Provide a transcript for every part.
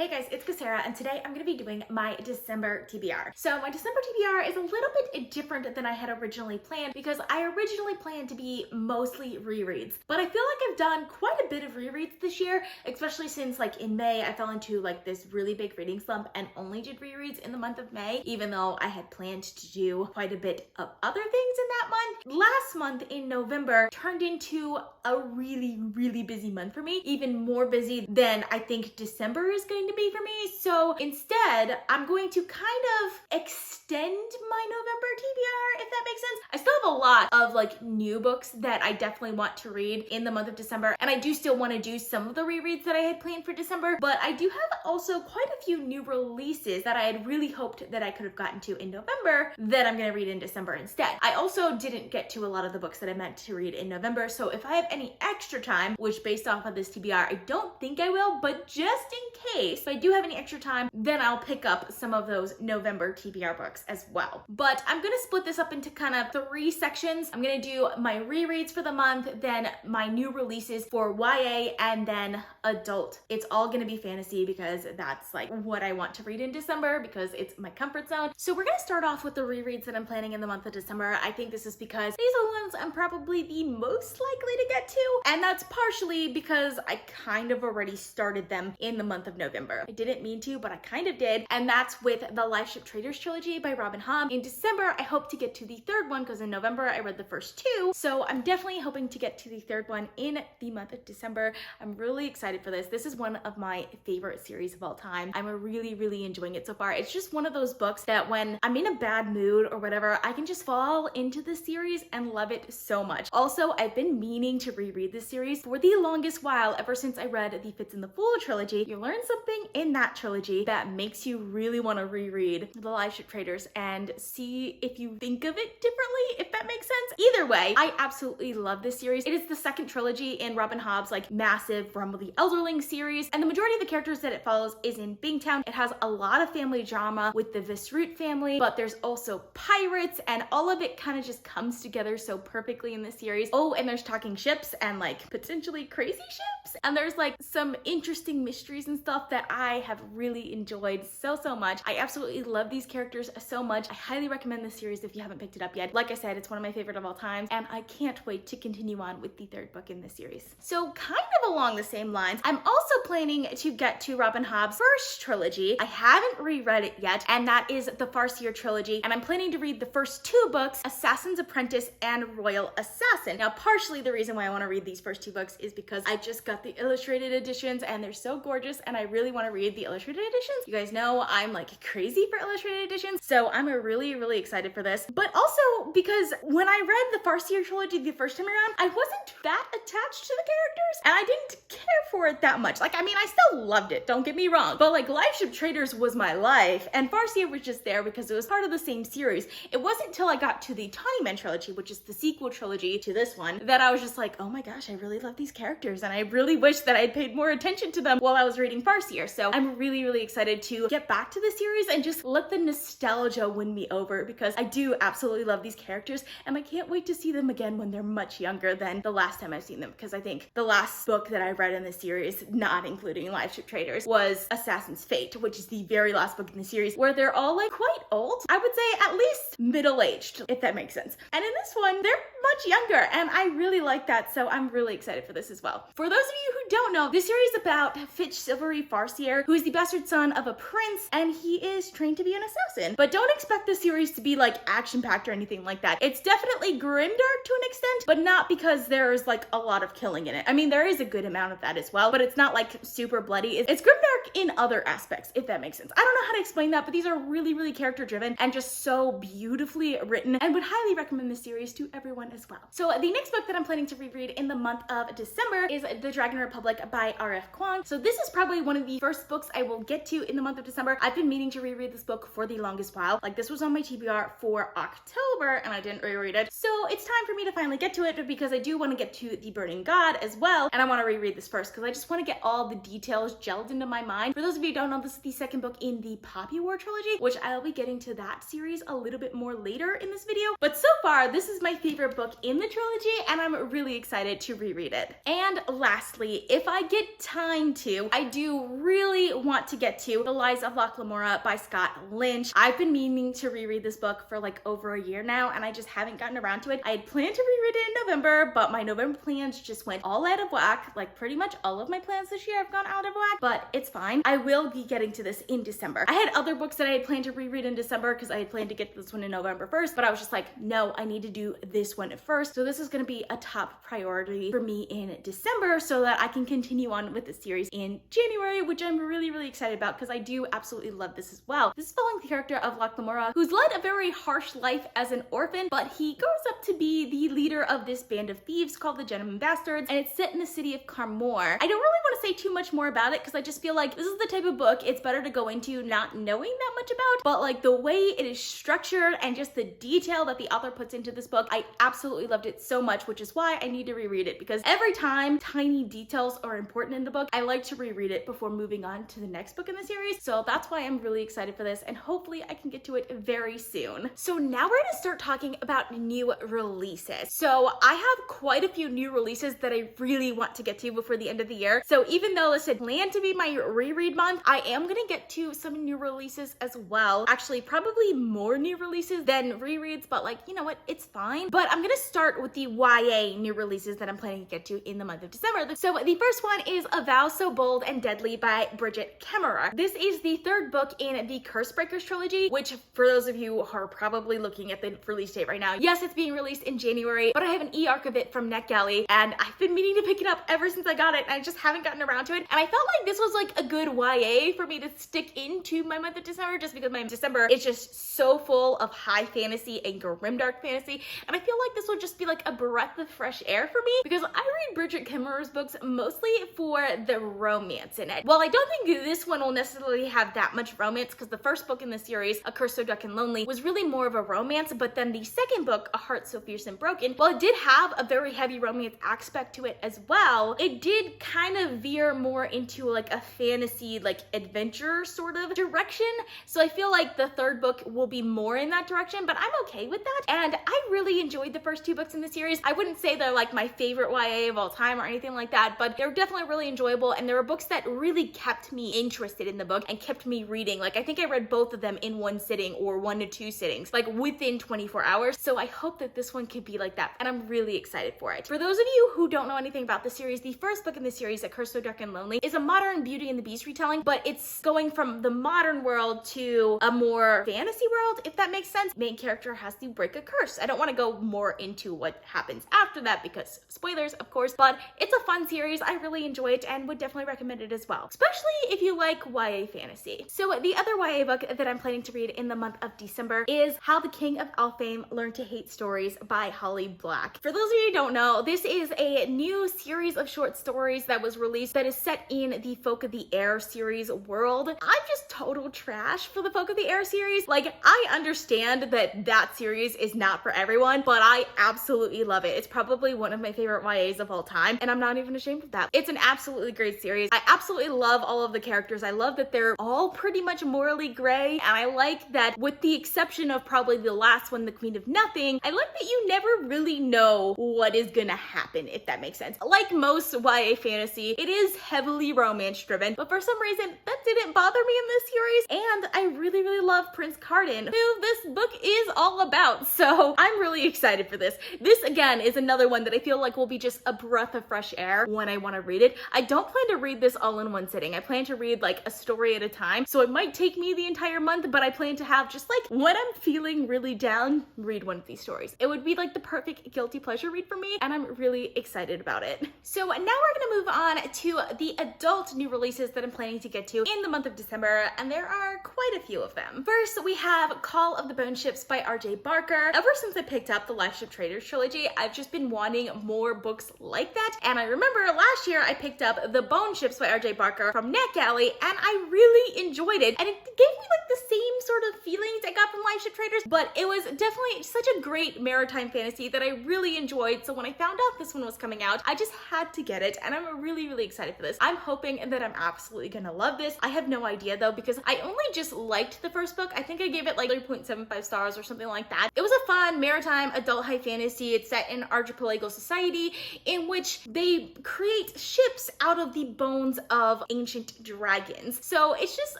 Hey guys, it's Kesara, and today I'm going to be doing my December TBR. So my December TBR is a little bit different than I had originally planned because I originally planned to be mostly rereads. But I feel like I've done quite a bit of rereads this year, especially since like in May I fell into like this really big reading slump and only did rereads in the month of May, even though I had planned to do quite a bit of other things in that month. Last month in November turned into a really busy month for me, even more busy than I think December is going to be for me. So instead, I'm going to kind of extend my November TBR, if that makes sense. I still have a lot of like new books that I definitely want to read in the month of December, and I do still want to do some of the rereads that I had planned for December, but I do have also quite a few new releases that I had really hoped that I could have gotten to in November that I'm going to read in December instead. I also didn't get to a lot of the books that I meant to read in November, so if I have any extra time, which based off of this TBR, I don't think I will, but just in case, if I do have any extra time, then I'll pick up some of those November TBR books as well. But I'm going to split this up into kind of 3 sections. I'm going to do my rereads for the month, then my new releases for YA, and then adult. It's all going to be fantasy because that's like what I want to read in December because it's my comfort zone. So we're going to start off with the rereads that I'm planning in the month of December. I think this is because these are the ones I'm probably the most likely to get to, and that's partially because I kind of already started them in the month of November. I didn't mean to, but I kind of did, and that's with the Lifeship Traders trilogy by Robin Hobb. In December, I hope to get to the 3rd one because in November I read the first 2, so I'm definitely hoping to get to the 3rd one in the month of December. I'm really excited for this. This is one of my favorite series of all time. I'm really enjoying it so far. It's just one of those books that when I'm in a bad mood or whatever, I can just fall into the series and love it so much. Also, I've been meaning to reread this series for the longest while, ever since I read the Fits in the Fool trilogy. You learn something in that trilogy that makes you really want to reread the Lifeship Traders and see if you think of it differently, if that makes sense. Either way, I absolutely love this series. It is the 2nd trilogy in Robin Hobb's like massive Rumble the Elderling series, and the majority of the characters that it follows is in Bingtown. It has a lot of family drama with the Visroot family, but there's also pirates, and all of it kind of just comes together so perfectly in this series. Oh, and there's talking ships and like potentially crazy ships, and there's like some interesting mysteries and stuff that I have really enjoyed so much. I absolutely love these characters so much. I highly recommend this series if you haven't picked it up yet. Like I said, it's one of my favorite of all time, and I can't wait to continue on with the 3rd book in this series. So kind of along the same lines, I'm also planning to get to Robin Hobb's first trilogy. I haven't reread it yet, and that is the Farseer trilogy, and I'm planning to read the first 2 books, Assassin's Apprentice and Royal Assassin. Now, partially the reason why I want to read these first 2 books is because I just got the illustrated editions and they're so gorgeous, and I really want to read the illustrated editions. You guys know I'm like crazy for illustrated editions, so I'm really excited for this. But also because when I read the Farseer trilogy the first time around, I wasn't that attached to the characters, and I didn't care for it that much. Like, I mean, I still loved it, don't get me wrong, but like Lifeship Traders was my life, and Farseer was just there because it was part of the same series. It wasn't until I got to the Tawny trilogy, which is the sequel trilogy to this one, that I was just like, oh my gosh, I really love these characters, and I really wish that I'd paid more attention to them while I was reading Farseer. So I'm really excited to get back to the series and just let the nostalgia win me over, because I do absolutely love these characters, and I can't wait to see them again when they're much younger than the last time I've seen them, because I think the last book that I read in the series, not including Lifeship Traders, was Assassin's Fate, which is the very last book in the series where they're all like quite old. I would say at least middle-aged, if that makes sense. And in this one, they're much younger, and I really like that, so I'm really excited for this as well. For those of you who don't know, this series is about Fitch Silvery Farseer, who is the bastard son of a prince, and he is trained to be an assassin. But don't expect this series to be like action-packed or anything like that. It's definitely grimdark to an extent, but not because there's like a lot of killing in it. I mean, there is a good amount of that as well, but it's not like super bloody. It's grimdark in other aspects, if that makes sense. I don't know how to explain that, but these are really character driven and just so beautifully written, and would highly recommend this series to everyone as well. So the next book that I'm planning to reread in the month of December is The Dragon Republic by R.F. Kuang. So this is probably one of the first books I will get to in the month of December. I've been meaning to reread this book for the longest while. Like, this was on my TBR for October and I didn't reread it. So it's time for me to finally get to it, because I do want to get to The Burning God as well, and I want to reread this first because I just want to get all the details gelled into my mind. For those of you who don't know, this is the 2nd book in the Poppy War trilogy, which I'll be getting to that series a little bit more later in this video. But so far, this is my favorite book book in the trilogy, and I'm really excited to reread it. And lastly, if I get time to, I do really want to get to The Lies of Locke Lamora by Scott Lynch. I've been meaning to reread this book for like over a year now, and I just haven't gotten around to it. I had planned to reread it in November, but my November plans just went all out of whack. Like pretty much all of my plans this year have gone out of whack, but it's fine. I will be getting to this in December. I had other books that I had planned to reread in December because I had planned to get to this one in November 1st, but I was just like, no, I need to do this one first. So this is going to be a top priority for me in December so that I can continue on with the series in January, which I'm really, really excited about because I do absolutely love this as well. This is following the character of Locke Lamora, who's led a very harsh life as an orphan, but he grows up to be the leader of this band of thieves called the Gentleman Bastards, and it's set in the city of Carmore. I don't really want to say too much more about it because I just feel like this is the type of book it's better to go into not knowing that much about, but like the way it is structured and just the detail that the author puts into this book, I absolutely loved it so much, which is why I need to reread it, because every time tiny details are important in the book, I like to reread it before moving on to the next book in the series. So that's why I'm really excited for this, and hopefully I can get to it very soon. So now we're gonna start talking about new releases. So I have quite a few new releases that I really want to get to before the end of the year. So even though this had planned to be my reread month, I am gonna get to some new releases as well. Actually, probably more new releases than rereads, but like, you know what, it's fine. But I'm gonna start with the YA new releases that I'm planning to get to in the month of December. So the first one is A Vow So Bold and Deadly by Bridget Kemmerer. This is the third book in the Cursebreakers trilogy, which for those of you who are probably looking at the release date right now, yes, it's being released in January, but I have an e-arc of it from NetGalley, and I've been meaning to pick it up ever since I got it, and I just haven't gotten around to it. And I felt like this was like a good YA for me to stick into my month of December, just because my December is just so full of high fantasy and grimdark fantasy, and I feel like this would just be like a breath of fresh air for me, because I read Bridget Kemmerer's books mostly for the romance in it. Well, I don't think this one will necessarily have that much romance, because the first book in the series, A Curse So Dark and Lonely, was really more of a romance, but then the second book, A Heart So Fierce and Broken, while it did have a very heavy romance aspect to it as well, it did kind of veer more into like a fantasy, like adventure sort of direction. So I feel like the third book will be more in that direction, but I'm okay with that. And I really enjoyed the first two books in the series. I wouldn't say they're like my favorite YA of all time or anything like that, but they're definitely really enjoyable, and there were books that really kept me interested in the book and kept me reading. Like I think I read both of them in one sitting or 1 to 2 sittings, like within 24 hours. So I hope that this one could be like that, and I'm really excited for it. For those of you who don't know anything about the series, the first book in the series, A Curse So Dark and Lonely, is a modern Beauty and the Beast retelling, but it's going from the modern world to a more fantasy world, if that makes sense. Main character has to break a curse. I don't want to go more into what happens after that because spoilers, of course, but it's a fun series. I really enjoy it and would definitely recommend it as well, especially if you like YA fantasy. So the other YA book that I'm planning to read in the month of December is How the King of Elfame Learned to Hate Stories by Holly Black. For those of you who don't know, this is a new series of short stories that was released that is set in the Folk of the Air series world. I'm just total trash for the Folk of the Air series. Like, I understand that that series is not for everyone, but I absolutely love it. It's probably one of my favorite YAs of all time, and I'm not even ashamed of that. It's an absolutely great series. I absolutely love all of the characters. I love that they're all pretty much morally gray, and I like that with the exception of probably the last one, the Queen of Nothing, I like that you never really know what is gonna happen, if that makes sense. Like most YA fantasy, it is heavily romance driven, but for some reason that didn't bother me in this series, and I really, really love Prince Carden, who this book is all about, so I'm really excited for this. This, again, is another one that I feel like will be just a breath of fresh air when I want to read it. I don't plan to read this all in one sitting. I plan to read like a story at a time, so it might take me the entire month, but I plan to have just like when I'm feeling really down, read one of these stories. It would be like the perfect guilty pleasure read for me, and I'm really excited about it. So now we're gonna move on to the adult new releases that I'm planning to get to in the month of December, and there are quite a few of them. First, we have Call of the Bone Ships by R.J. Barker. Ever since I picked up the Life Ship Traders trilogy, I've just been wanting more books like that, and I remember last year I picked up The Bone Ships by R.J. Barker from NetGalley, and I really enjoyed it, and it gave me like the same sort of feelings I got from Life Ship Traders, but it was definitely such a great maritime fantasy that I really enjoyed, so when I found out this one was coming out, I just had to get it, and I'm really, really excited for this. I'm hoping that I'm absolutely gonna love this. I have no idea though, because I only just liked the first book. I think I gave it like 3.75 stars or something like that. It was a fun maritime adult high fantasy. It's set in archipelago society in which they create ships out of the bones of ancient dragons. So it's just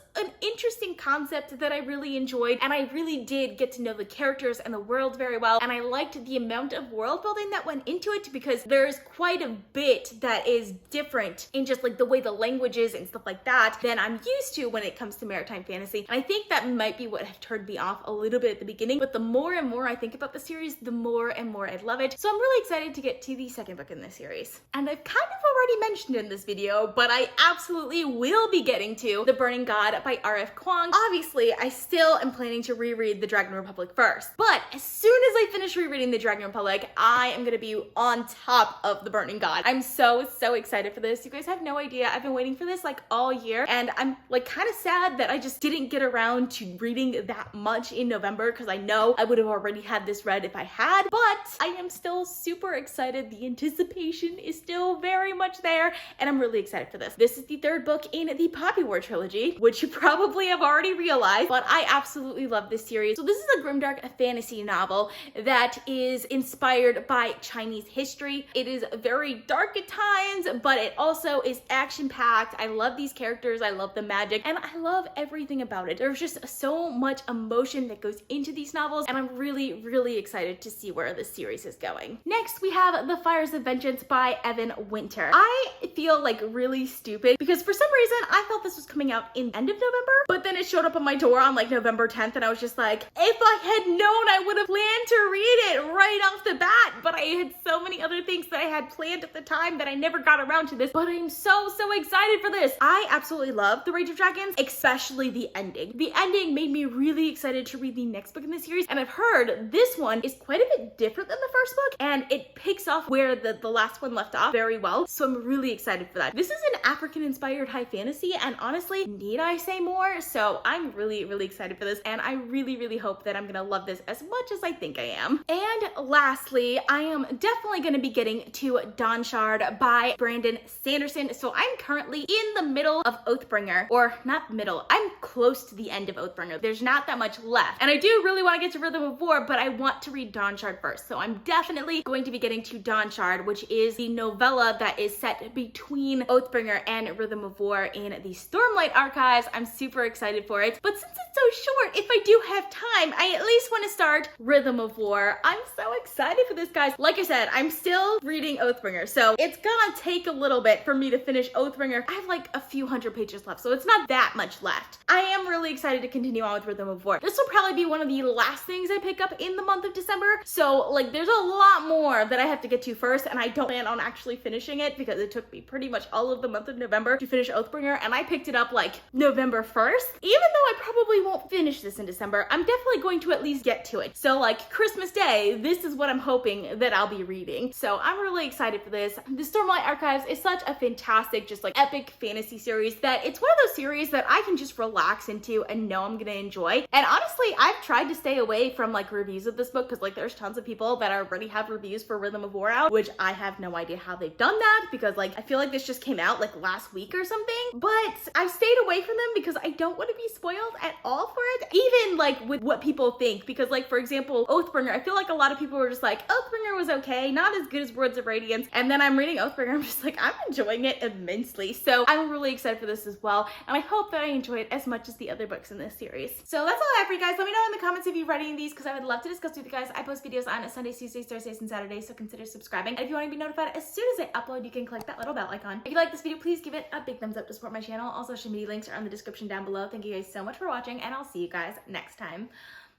an interesting concept that I really enjoyed, and I really did get to know the characters and the world very well, and I liked the amount of world building that went into it because there's quite a bit that is different in just like the way the language is and stuff like that than I'm used to when it comes to maritime fantasy. And I think that might be what have turned me off a little bit at the beginning, but the more and more I think about the series, the more and more I love it. So I'm really excited to get to the second book in this series. And I've kind of already mentioned in this video, but I absolutely will be getting to The Burning God by R.F. Kuang. Obviously, I still am planning to reread The Dragon Republic first, but as soon as I finish rereading The Dragon Republic, I am gonna be on top of The Burning God. I'm so excited for this. You guys have no idea. I've been waiting for this like all year, and I'm like kind of sad that I just didn't get around to reading that much in November because I know I would have already had this read if I had, but I am still super excited. The anticipation is still very much there, and I'm really excited for this. This is the third book in the Poppy War trilogy, which you probably have already realized, but I absolutely love this series. So this is a grimdark fantasy novel that is inspired by Chinese history. It is very dark at times, but it also is action-packed. I love these characters, I love the magic, and I love everything about it. There's just so much emotion that goes into these novels, and I'm really excited to see where this series is going. Next, we have The Fires of Vengeance by Evan Winter. I feel like really stupid because for some reason I thought this was coming out in end of November, but then it showed up on my door on like November 10th, and I was just like, if I had known, I would have planned to read it right off the bat, but I had so many other things that I had planned at the time that I never got around to this, but I'm so excited for this. I absolutely love The Rage of Dragons, especially the ending. The ending made me really excited to read the next book in the series, and I've heard this one is quite a bit different than the first book, and it picks off where the last one left off very well, so I'm really excited for that. This is an African-inspired high fantasy, and honestly, need I say more? So I'm really excited for this, and I really hope that I'm gonna love this as much as I think I am. And lastly, I am definitely gonna be getting to Dawn Shard by Brandon Sanderson. So I'm currently in the middle of Oathbringer, or not middle, I'm close to the end of Oathbringer. There's not that much left, and I do really want to get to Rhythm of War, but I want to read Dawn Shard first. So I'm definitely going to be getting to Dawn Shard, which is the novella that is set between Oathbringer and Rhythm of War in the Stormlight archives. I'm super excited for it, but since it's so short, if I do have time, I at least want to start Rhythm of War. I'm so excited for this, guys. Like I said, I'm still reading Oathbringer, so it's gonna take a little bit for me to finish Oathbringer. I have like a few hundred pages left, so it's not that much left. I am really excited to continue on with Rhythm of War. This will probably be one of the last things I pick up in the month of December, so like there's a lot more that I have to get to first, and I don't plan on actually finishing it because it took me pretty much all of the month of November to finish Oathbringer, and I picked it up like November 1st. Even though I probably won't finish this in December, I'm definitely going to at least get to it. So like Christmas Day, this is what I'm hoping that I'll be reading. So I'm really excited for this. The Stormlight Archives is such a fantastic, just like epic fantasy series that it's one of those series that I can just relax into and know I'm gonna enjoy. And honestly, I've tried to stay away from like reviews of this book because like there's tons of people that already have reviews for Rhythm of War out, which I have no idea how they've done that because like I feel like this just came out like last week or something, but I've stayed away from them because I don't want to be spoiled at all for it, even like with what people think, because like for example Oathbringer, I feel like a lot of people were just like Oathbringer was okay, not as good as Words of Radiance, and then I'm reading Oathbringer, I'm just like I'm enjoying it immensely. So I'm really excited for this as well, and I hope that I enjoy it as much as the other books in this series. So that's all I have for you guys. Let me know in the comments if you're reading these because I would love to discuss with you guys. I post videos on Sundays, Tuesdays, Thursdays, and Saturdays, so consider subscribing. And if you want to be notified as soon as I upload, you can click that little bell icon. If you like this video, please give it a big thumbs up to support my channel. All social media links are in the description down below. Thank you guys so much for watching, and I'll see you guys next time.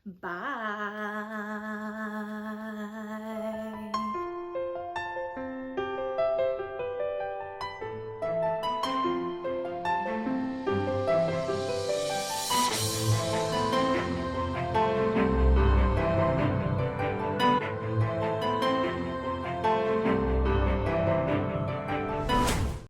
Bye.